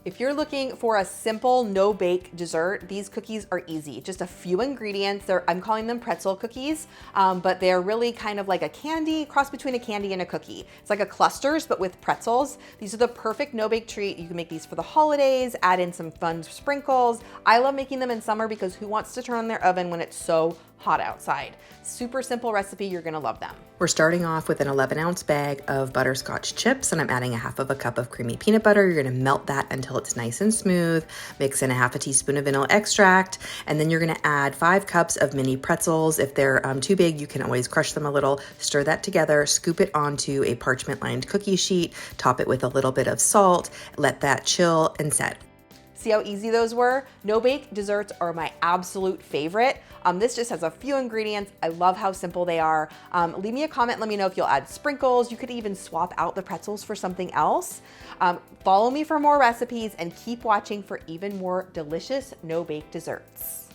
If you're looking for a simple no-bake dessert, these cookies are easy. Just a few ingredients. I'm calling them pretzel cookies, but they're really kind of like a candy, cross between a candy and a cookie. It's like a clusters, but with pretzels. These are the perfect no-bake treat. You can make these for the holidays, add in some fun sprinkles. I love making them in summer because who wants to turn on their oven when it's so hot outside? Super simple recipe, you're gonna love them. We're starting off with an 11-ounce bag of butterscotch chips, and I'm adding a half of a cup of creamy peanut butter. You're gonna melt that until it's nice and smooth. Mix in a half a teaspoon of vanilla extract, and then you're gonna add 5 cups of mini pretzels. If they're too big, you can always crush them a little. Stir that together, scoop it onto a parchment-lined cookie sheet, top it with a little bit of salt, let that chill and set. See how easy those were? No-bake desserts are my absolute favorite. This just has a few ingredients. I love how simple they are. Leave me a comment, let me know if you'll add sprinkles. You could even swap out the pretzels for something else. Follow me for more recipes and keep watching for even more delicious no-bake desserts.